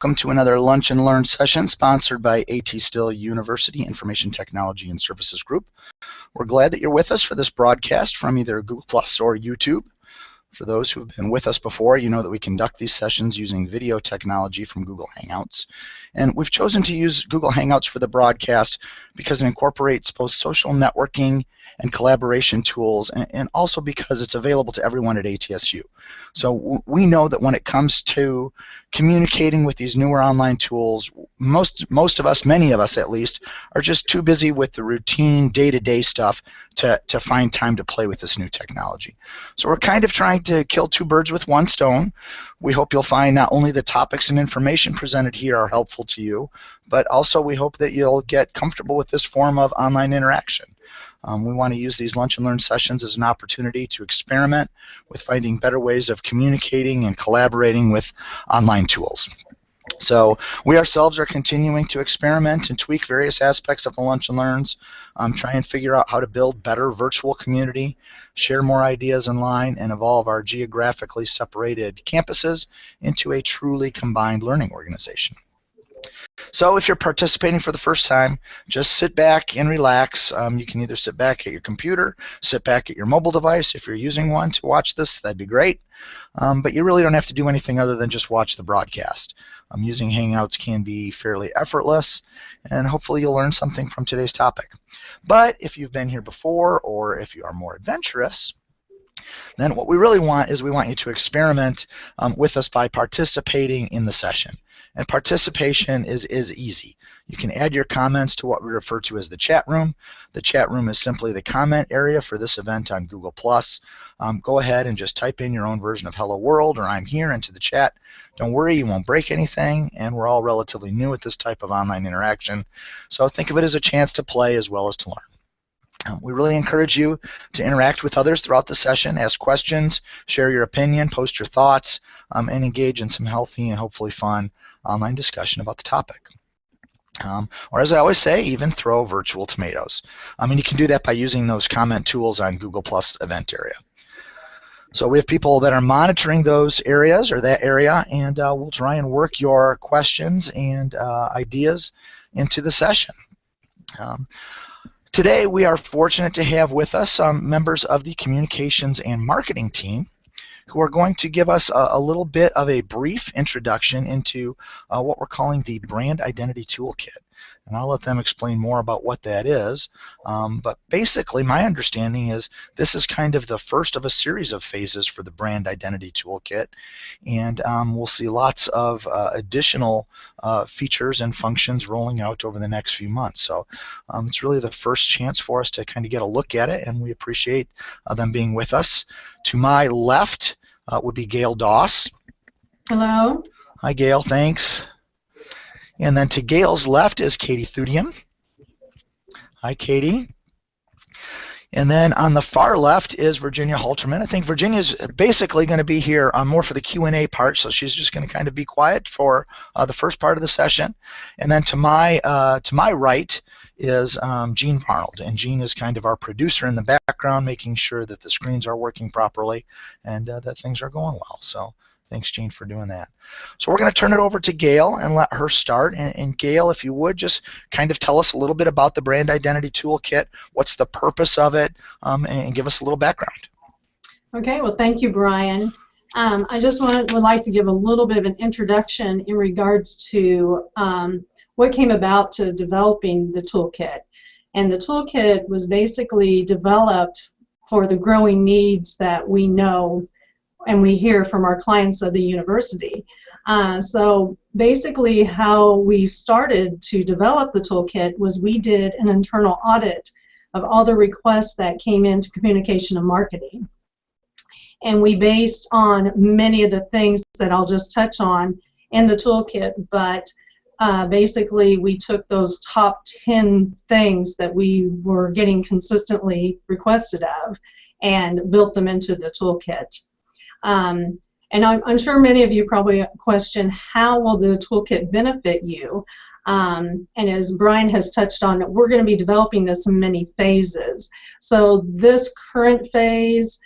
Welcome to another Lunch and Learn session sponsored by A.T. Still University Information Technology and Services Group. We're glad that you're with us for this broadcast from either Google Plus or YouTube. For those who've been with us before, you know that we conduct these sessions using video technology from Google Hangouts. And we've chosen to use Google Hangouts for the broadcast because it incorporates both social networking and collaboration tools, and also because it's available to everyone at ATSU. So we know that when it comes to communicating with these newer online tools, most of us, many of us at least, are just too busy with the routine day-to-day stuff to find time to play with this new technology. So we're kind of trying to kill two birds with one stone. We hope you'll find not only the topics and information presented here are helpful to you, but also we hope that you'll get comfortable with this form of online interaction. We want to use these Lunch and Learn sessions as an opportunity to experiment with finding better ways of communicating and collaborating with online tools. So we ourselves are continuing to experiment and tweak various aspects of the Lunch and Learns, try and figure out how to build better virtual community, share more ideas online, and evolve our geographically separated campuses into a truly combined learning organization. So if you're participating for the first time, just sit back and relax. You can either sit back at your computer, sit back at your mobile device. If you're using one to watch this, that'd be great. But you really don't have to do anything other than just watch the broadcast. Using Hangouts can be fairly effortless, and hopefully you'll learn something from today's topic. But if you've been here before, or if you are more adventurous, then what we really want is we want you to experiment with us by participating in the session. And participation is easy. You can add your comments to what we refer to as the chat room. The chat room is simply the comment area for this event on Google+. Go ahead and just type in your own version of Hello World or I'm here into the chat. Don't worry, you won't break anything, and we're all relatively new at this type of online interaction. So think of it as a chance to play as well as to learn. We really encourage you to interact with others throughout the session, ask questions, share your opinion, post your thoughts, and engage in some healthy and hopefully fun online discussion about the topic. Or as I always say, even throw virtual tomatoes. And you can do that by using those comment tools on Google Plus event area. So we have people that are monitoring those areas or that area, and we'll try and work your questions and ideas into the session. Today we are fortunate to have with us members of the communications and marketing team who are going to give us a little bit of a brief introduction into what we're calling the Brand Identity Toolkit. And I'll let them explain more about what that is. But basically, my understanding is this is kind of the first of a series of phases for the Brand Identity Toolkit. And we'll see lots of additional features and functions rolling out over the next few months. So it's really the first chance for us to kind of get a look at it, and we appreciate them being with us. To my left would be Gail Doss. Hello. Hi, Gail. Thanks. And then to Gail's left is Katie Thudium. Hi, Katie. And then on the far left is Virginia Halterman. I think Virginia's basically going to be here more for the Q&A part, so she's just going to kind of be quiet for the first part of the session. And then to my right is Jean Arnold, and Jean is kind of our producer in the background, making sure that the screens are working properly and that things are going well. So thanks, Jean, for doing that. So we're going to turn it over to Gail and let her start. And Gail, if you would, just kind of tell us a little bit about the Brand Identity Toolkit, what's the purpose of it, and give us a little background. Okay, well, thank you, Brian. I just would like to give a little bit of an introduction in regards to what came about to developing the toolkit. And the toolkit was basically developed for the growing needs that we know and we hear from our clients of the university. So basically how we started to develop the toolkit was we did an internal audit of all the requests that came into communication and marketing. And we based on many of the things that I'll just touch on in the toolkit, but basically we took those top 10 things that we were getting consistently requested of and built them into the toolkit. And I'm sure many of you probably question, how will the toolkit benefit you? And as Brian has touched on, we're going to be developing this in many phases. So this current phase,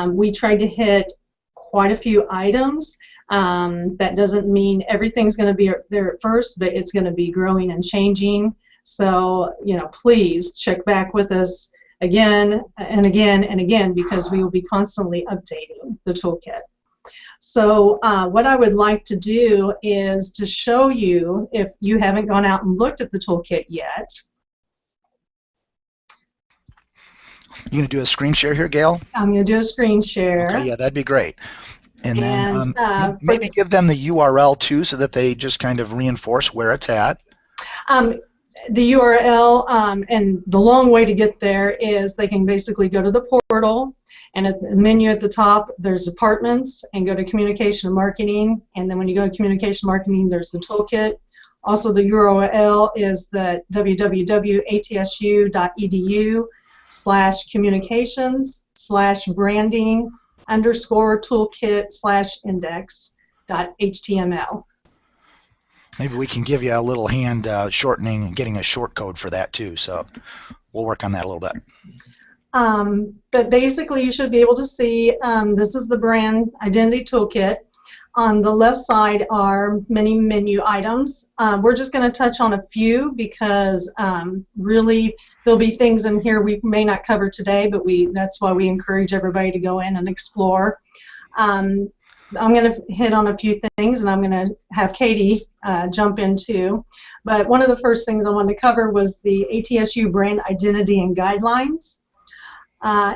we tried to hit quite a few items. That doesn't mean everything's going to be there at first, but it's going to be growing and changing. So, please check back with us again and again and again, because we will be constantly updating the toolkit. So what I would like to do is to show you, if you haven't gone out and looked at the toolkit yet. You gonna do a screen share here, Gail? I'm going to do a screen share. Okay, yeah, that'd be great. And then maybe give them the URL too, so that they just kind of reinforce where it's at. The URL and the long way to get there is they can basically go to the portal, and at the menu at the top there's departments, and go to communication and marketing, and then when you go to communication marketing there's the toolkit. Also the URL is the www.atsu.edu/communications/branding_toolkit/index.html. Maybe we can give you a little hand shortening and getting a short code for that too. So we'll work on that a little bit. But basically you should be able to see, this is the brand identity toolkit. On the left side are many menu items. We're just going to touch on a few, because really there'll be things in here we may not cover today, but that's why we encourage everybody to go in and explore. I'm going to hit on a few things, and I'm going to have Katie jump in too. But one of the first things I wanted to cover was the ATSU brand identity and guidelines.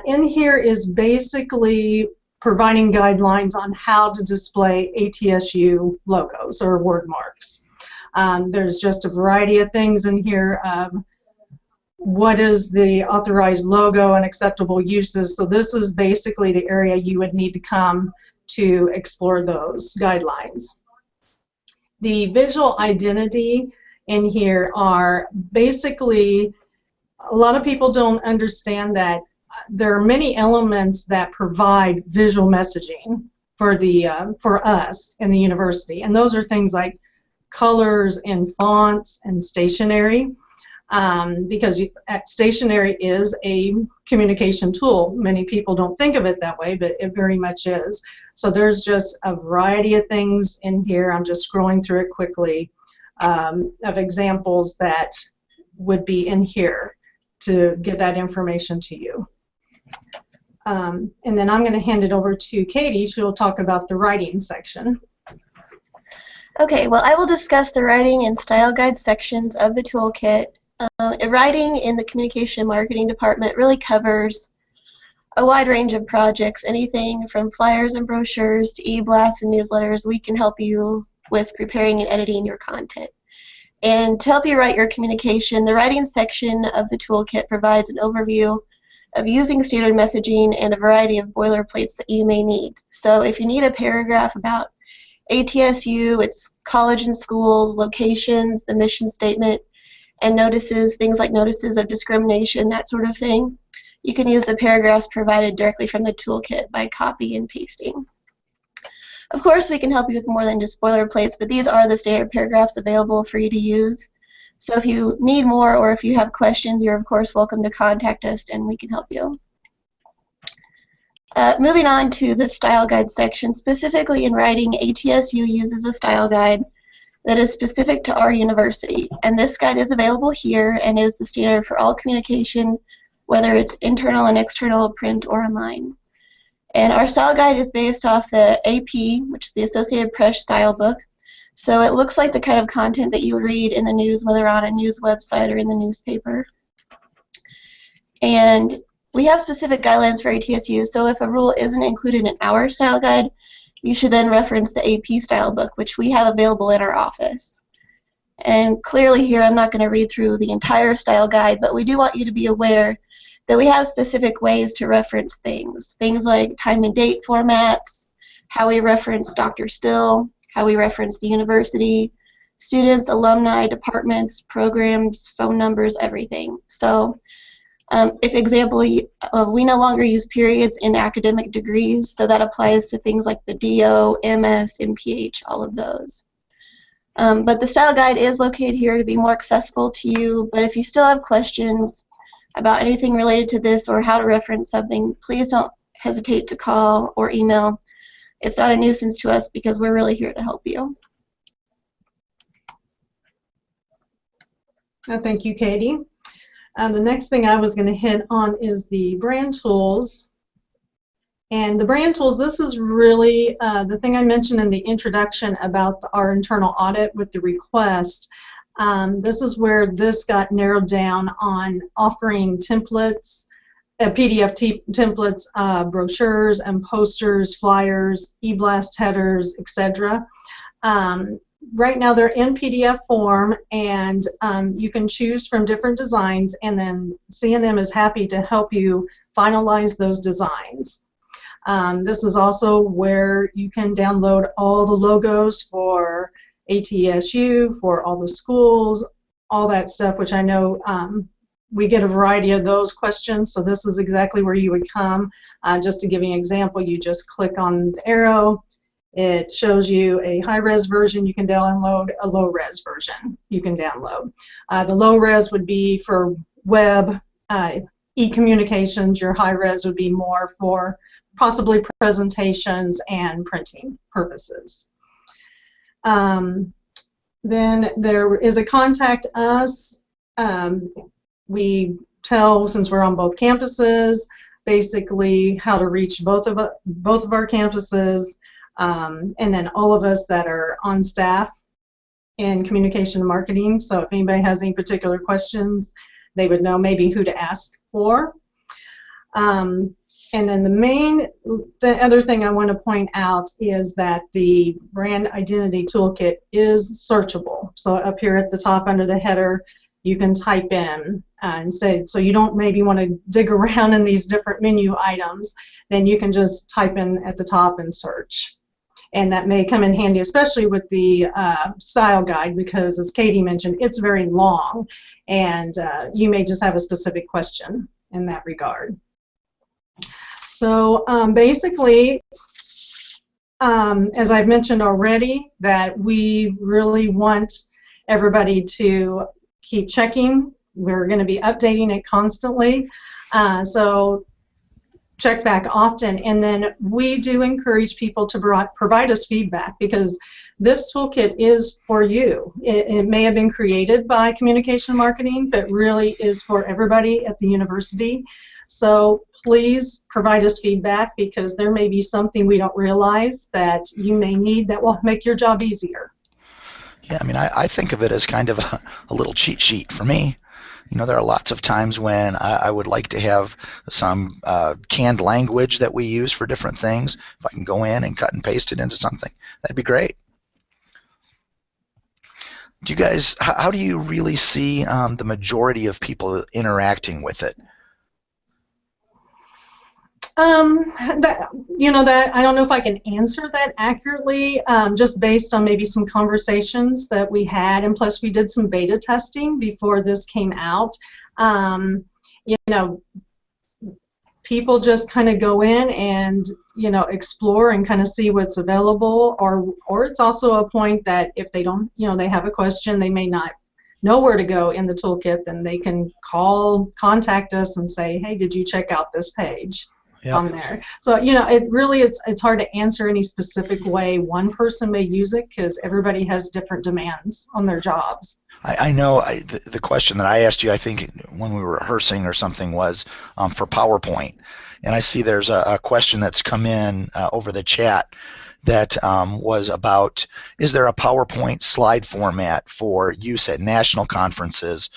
In here is basically providing guidelines on how to display ATSU logos or word marks. There's just a variety of things in here. What is the authorized logo and acceptable uses? So this is basically the area you would need to come to explore those guidelines. The visual identity in here are basically, a lot of people don't understand that there are many elements that provide visual messaging for us in the university, and those are things like colors and fonts and stationery. Because stationery is a communication tool. Many people don't think of it that way, but it very much is. So there's just a variety of things in here. I'm just scrolling through it quickly, of examples that would be in here to give that information to you. And then I'm going to hand it over to Katie. She'll talk about the writing section. Okay, well, I will discuss the writing and style guide sections of the toolkit. Writing in the communication marketing department really covers a wide range of projects, anything from flyers and brochures to e-blasts and newsletters. We can help you with preparing and editing your content. And to help you write your communication, the writing section of the toolkit provides an overview of using standard messaging and a variety of boilerplates that you may need. So if you need a paragraph about ATSU, its college and schools, locations, the mission statement, and notices, things like notices of discrimination, that sort of thing, you can use the paragraphs provided directly from the toolkit by copy and pasting. Of course, we can help you with more than just boilerplates, but these are the standard paragraphs available for you to use. So if you need more, or if you have questions, you're of course welcome to contact us and we can help you. Moving on to the style guide section, specifically in writing, ATSU uses a style guide that is specific to our university, and this guide is available here and is the standard for all communication, whether it's internal and external, print or online. And our style guide is based off the AP, which is the Associated Press style book, so it looks like the kind of content that you would read in the news, whether on a news website or in the newspaper. And we have specific guidelines for ATSU, so if a rule isn't included in our style guide, you should then reference the AP style book, which we have available in our office. And clearly here, I'm not going to read through the entire style guide, but we do want you to be aware that we have specific ways to reference things. Things like time and date formats, how we reference Dr. Still, how we reference the university, students, alumni, departments, programs, phone numbers, everything. So if example, we no longer use periods in academic degrees, so that applies to things like the DO, MS, MPH, all of those. But the style guide is located here to be more accessible to you, but if you still have questions about anything related to this or how to reference something, please don't hesitate to call or email it's not a nuisance to us because we're really here to help you. Thank you, Katie. The next thing I was going to hit on is the brand tools. And the brand tools, this is really the thing I mentioned in the introduction about our internal audit with the request. This is where this got narrowed down on offering templates, PDF templates, brochures and posters, flyers, e-blast headers, etc. Right now they're in PDF form, and you can choose from different designs, and then C&M is happy to help you finalize those designs. This is also where you can download all the logos for ATSU, for all the schools, all that stuff, which I know we get a variety of those questions, so this is exactly where you would come. Just to give you an example, you just click on the arrow. It shows you a high-res version you can download, a low-res version you can download. The low-res would be for web, e-communications. Your high-res would be more for possibly presentations and printing purposes. Then there is a contact us. We tell, since we're on both campuses, basically how to reach both of our campuses, and then all of us that are on staff in communication and marketing. So if anybody has any particular questions, they would know maybe who to ask for. And then the other thing I want to point out is that the brand identity toolkit is searchable. So up here at the top under the header, you can type in instead, so you don't maybe want to dig around in these different menu items, then you can just type in at the top and search. And that may come in handy, especially with the style guide, because as Katie mentioned, it's very long, and you may just have a specific question in that regard. So basically, as I've mentioned already, that we really want everybody to keep checking. We're going to be updating it constantly. So check back often, and then we do encourage people to provide us feedback, because this toolkit is for you. It may have been created by communication marketing, but really is for everybody at the university. So please provide us feedback, because there may be something we don't realize that you may need that will make your job easier. Yeah, I mean, I think of it as kind of a little cheat sheet for me. You know, there are lots of times when I would like to have some canned language that we use for different things. If I can go in and cut and paste it into something, that'd be great. Do you guys, how do you really see the majority of people interacting with it? That I don't know if I can answer that accurately, just based on maybe some conversations that we had, and plus we did some beta testing before this came out. People just kind of go in and explore and kind of see what's available, or it's also a point that if they don't, they have a question, they may not know where to go in the toolkit, then they can contact us and say, hey, did you check out this page? Yep. On there. So it really it's hard to answer any specific way one person may use it, because everybody has different demands on their jobs. I know the question that I asked you, I think when we were rehearsing or something, was for PowerPoint, and I see there's a question that's come in over the chat that was about, is there a PowerPoint slide format for use at national conferences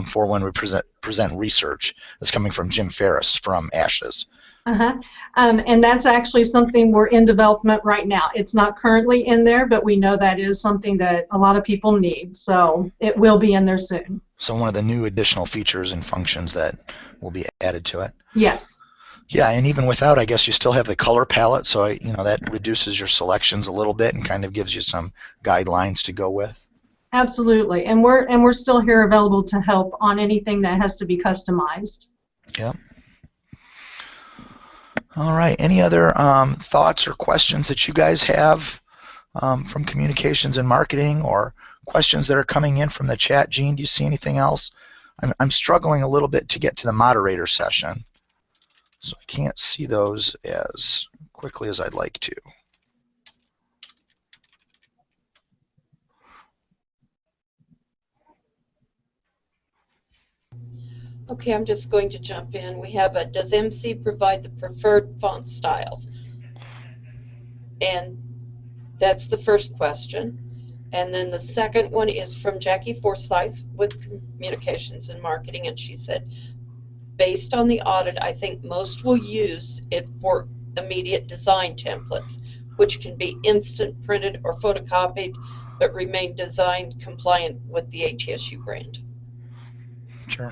for when we present research? That's coming from Jim Ferris from ASHES. And that's actually something we're in development right now. It's not currently in there, but we know that is something that a lot of people need, so it will be in there soon. So one of the new additional features and functions that will be added to it. Yes. Yeah, and even without, I guess you still have the color palette, so that reduces your selections a little bit and kind of gives you some guidelines to go with. Absolutely, and we're still here available to help on anything that has to be customized. Yeah. All right. Any other thoughts or questions that you guys have from communications and marketing, or questions that are coming in from the chat? Jean, do you see anything else? I'm struggling a little bit to get to the moderator session, so I can't see those as quickly as I'd like to. Okay, I'm just going to jump in. We have a, does MC provide the preferred font styles? And that's the first question. And then the second one is from Jackie Forsyth with Communications and Marketing, and she said, based on the audit, I think most will use it for immediate design templates, which can be instant printed or photocopied, but remain design compliant with the ATSU brand. Sure.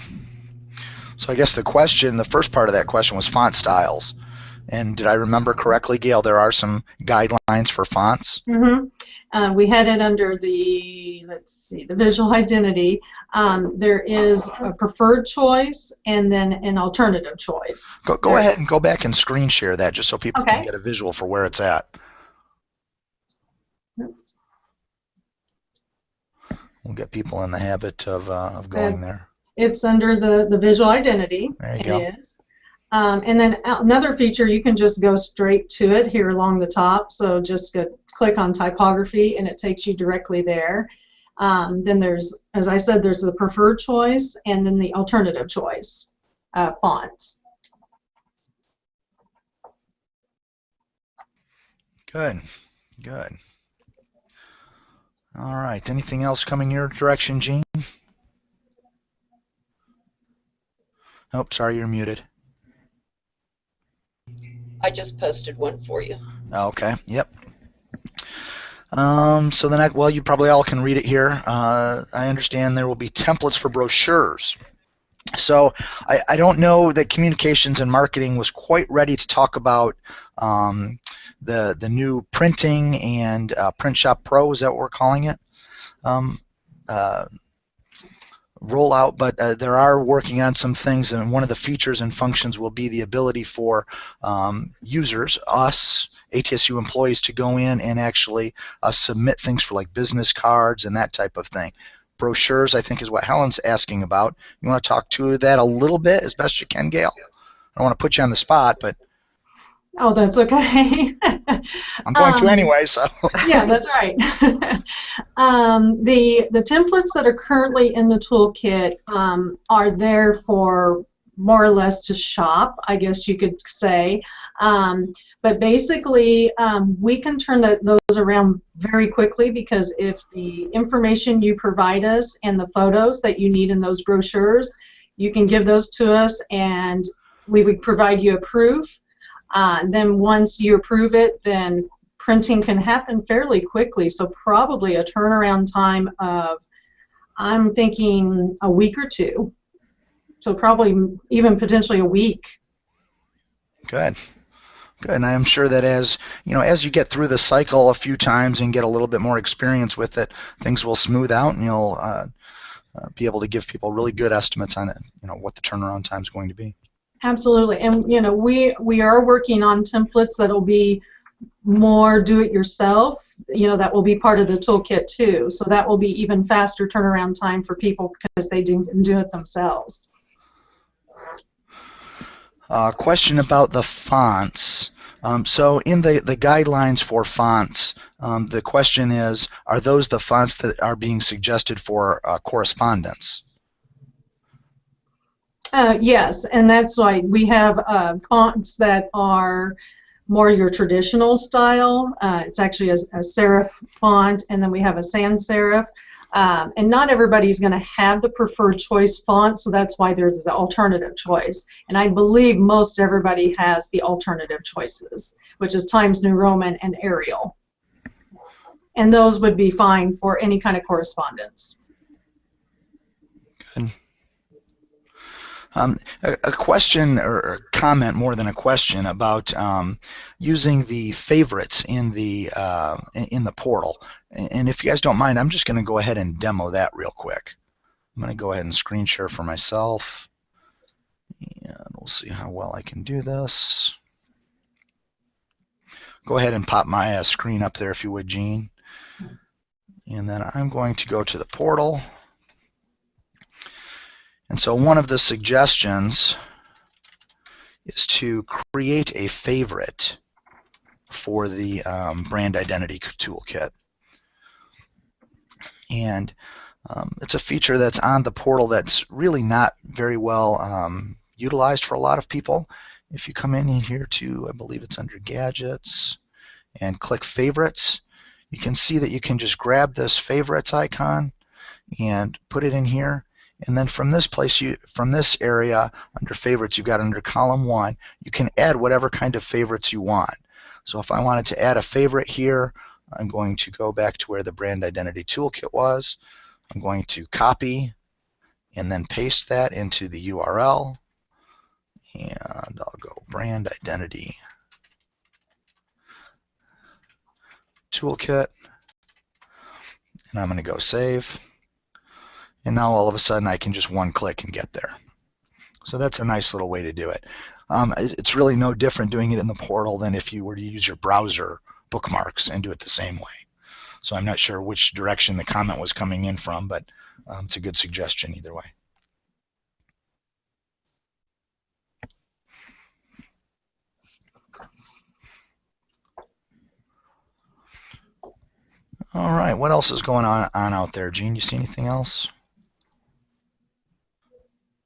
So I guess the first part of that question was font styles. And did I remember correctly, Gail, there are some guidelines for fonts? Mm-hmm. We had it under the, let's see, the visual identity. There is a preferred choice and then an alternative choice. Go ahead and go back and screen share that just so people can get a visual for where it's at. We'll get people in the habit of going there. It's under the visual identity. There you go. It is. And then another feature, you can just go straight to it here along the top. So just click on typography and it takes you directly there. Then there's, as I said, there's the preferred choice and then the alternative choice fonts. Good, good. All right, anything else coming your direction, Gene? Oh, sorry, you're muted. I just posted one for you. Okay, yep. So then, well, you probably all can read it here. I understand there will be templates for brochures. So I don't know that communications and marketing was quite ready to talk about the new printing and Print Shop Pro, is that what we're calling it? Rollout, but they are working on some things, and one of the features and functions will be the ability for users, us, ATSU employees, to go in and actually submit things for like business cards and that type of thing. Brochures, I think, is what Helen's asking about. You want to talk to that a little bit as best you can, Gail? I don't want to put you on the spot, but oh, that's okay. I'm going to anyway, so. Yeah, that's right. The templates that are currently in the toolkit are there for more or less to shop, I guess you could say. But basically, we can turn those around very quickly, because if the information you provide us and the photos that you need in those brochures, you can give those to us and we would provide you a proof. Then once you approve it, then printing can happen fairly quickly. So probably a turnaround time of, I'm thinking, a week or two. So probably even potentially a week. Good. Good. And I'm sure that as you get through the cycle a few times and get a little bit more experience with it, things will smooth out, and you'll be able to give people really good estimates on it, what the turnaround time is going to be. Absolutely. And we are working on templates that will be more do-it-yourself, that will be part of the toolkit too. So that will be even faster turnaround time for people because they can do it themselves. Question about the fonts. So in the guidelines for fonts, the question is, are those the fonts that are being suggested for correspondence? Yes, and that's why we have fonts that are more your traditional style. It's actually a serif font, and then we have a sans serif. And not everybody's going to have the preferred choice font, so that's why there's the alternative choice. And I believe most everybody has the alternative choices, which is Times New Roman and Arial. And those would be fine for any kind of correspondence. Good. A question or a comment, more than a question, about using the favorites in the portal. And if you guys don't mind, I'm just going to go ahead and demo that real quick. I'm going to go ahead and screen share for myself, and we'll see how well I can do this. Go ahead and pop my screen up there if you would, Gene. And then I'm going to go to the portal. And so one of the suggestions is to create a favorite for the brand identity toolkit. And It's a feature that's on the portal that's really not very well utilized for a lot of people. If you come in here to, I believe it's under Gadgets, and click Favorites, you can see that you can just grab this Favorites icon and put it in here. And then from this place, from this area under Favorites, you've got under Column 1, you can add whatever kind of favorites you want. So if I wanted to add a favorite here, I'm going to go back to where the Brand Identity Toolkit was. I'm going to copy and then paste that into the URL. And I'll go Brand Identity Toolkit. And I'm going to go Save. And now all of a sudden I can just one click and get there. So that's a nice little way to do it. It's really no different doing it in the portal than if you were to use your browser bookmarks and do it the same way. So I'm not sure which direction the comment was coming in from, but it's a good suggestion either way. All right, what else is going on out there? Gene, you see anything else?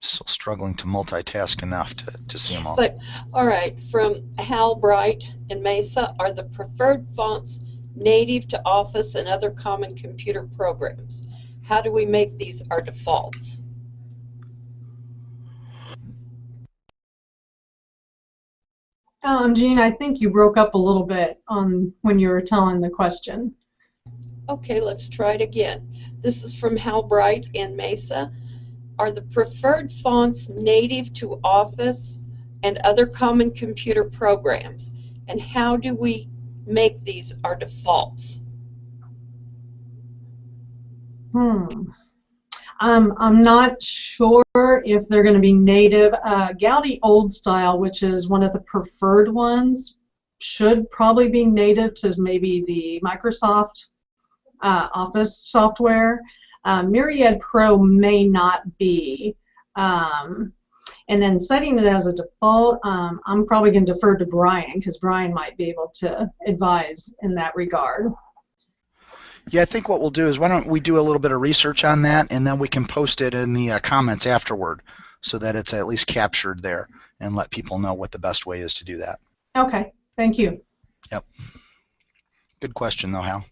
Still struggling to multitask enough to see them all. But, all right, from Hal Bright in Mesa, are the preferred fonts native to Office and other common computer programs? How do we make these our defaults? Jean, I think you broke up a little bit on when you were telling the question. Okay, let's try it again. This is from Hal Bright in Mesa. Are the preferred fonts native to Office and other common computer programs? And how do we make these our defaults? I'm not sure if they're going to be native. Gaudi Old Style, which is one of the preferred ones, should probably be native to maybe the Microsoft Office software. Myriad Pro may not be. And then setting it as a default, I'm probably going to defer to Brian because Brian might be able to advise in that regard. Yeah, I think what we'll do is why don't we do a little bit of research on that, and then we can post it in the comments afterward so that it's at least captured there and let people know what the best way is to do that. Okay, thank you. Yep. Good question though, Hal.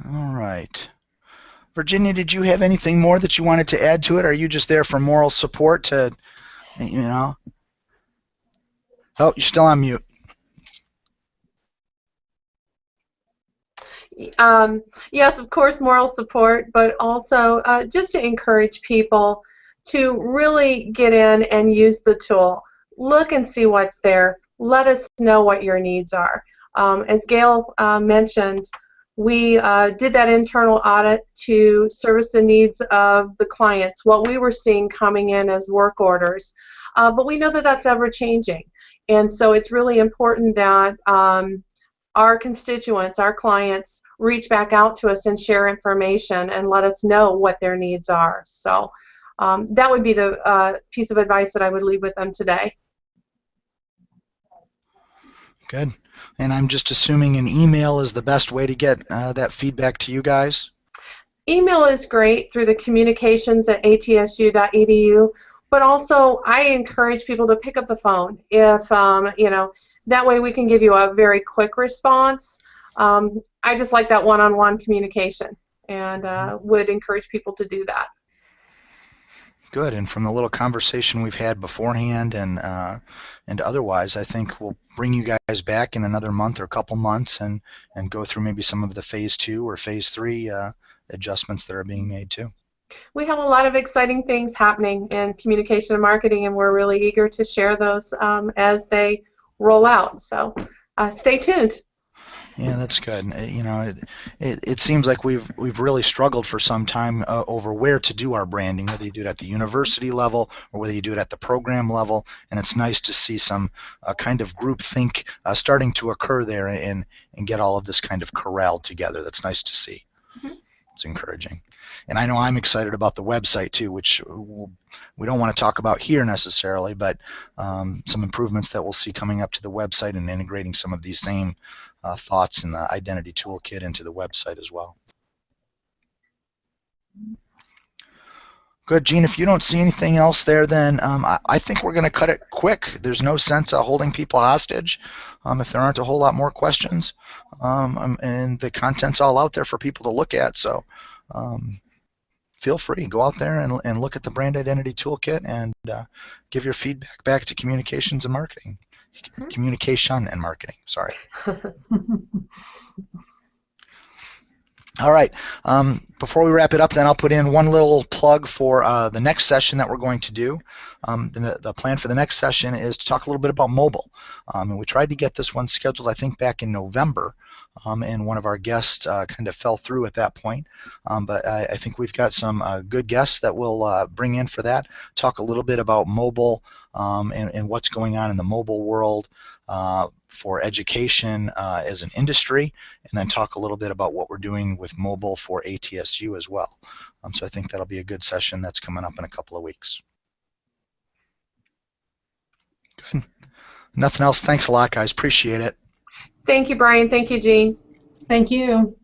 All right. Virginia, did you have anything more that you wanted to add to it? Or are you just there for moral support to, you know? Oh, you're still on mute. Yes, of course, moral support, but also just to encourage people to really get in and use the tool. Look and see what's there. Let us know what your needs are. As Gail mentioned, we did that internal audit to service the needs of the clients, what we were seeing coming in as work orders. But we know that that's ever changing. And so it's really important that our constituents, our clients, reach back out to us and share information and let us know what their needs are. So that would be the piece of advice that I would leave with them today. Good. And I'm just assuming an email is the best way to get that feedback to you guys? Email is great through the communications@atsu.edu. But also, I encourage people to pick up the phone. If you know, that way we can give you a very quick response. I just like that one-on-one communication, and would encourage people to do that. Good. And from the little conversation we've had beforehand and otherwise, I think we'll bring you guys back in another month or a couple months and go through maybe some of the phase 2 or phase 3 adjustments that are being made too. We have a lot of exciting things happening in communication and marketing, and we're really eager to share those as they roll out. So stay tuned. Yeah, that's good. You know, it seems like we've really struggled for some time over where to do our branding, whether you do it at the university level or whether you do it at the program level. And it's nice to see some kind of groupthink starting to occur there and get all of this kind of corralled together. That's nice to see. Mm-hmm. It's encouraging. And I know I'm excited about the website too, which we don't want to talk about here necessarily, but some improvements that we'll see coming up to the website and integrating some of these same thoughts in the identity toolkit into the website as well. Good, Gene. If you don't see anything else there, then I think we're going to cut it quick. There's no sense of holding people hostage if there aren't a whole lot more questions. And the content's all out there for people to look at. So feel free. Go out there and look at the Brand Identity Toolkit and give your feedback back to communications and marketing. Communication and marketing, sorry. All right. Before we wrap it up, then I'll put in one little plug for the next session that we're going to do. The plan for the next session is to talk a little bit about mobile. And we tried to get this one scheduled, I think, back in November. And one of our guests kind of fell through at that point. But I think we've got some good guests that we'll bring in for that. Talk a little bit about mobile and what's going on in the mobile world. For education as an industry, and then talk a little bit about what we're doing with mobile for ATSU as well. So I think that'll be a good session that's coming up in a couple of weeks. Good. Nothing else. Thanks a lot, guys. Appreciate it. Thank you, Brian. Thank you, Jean. Thank you.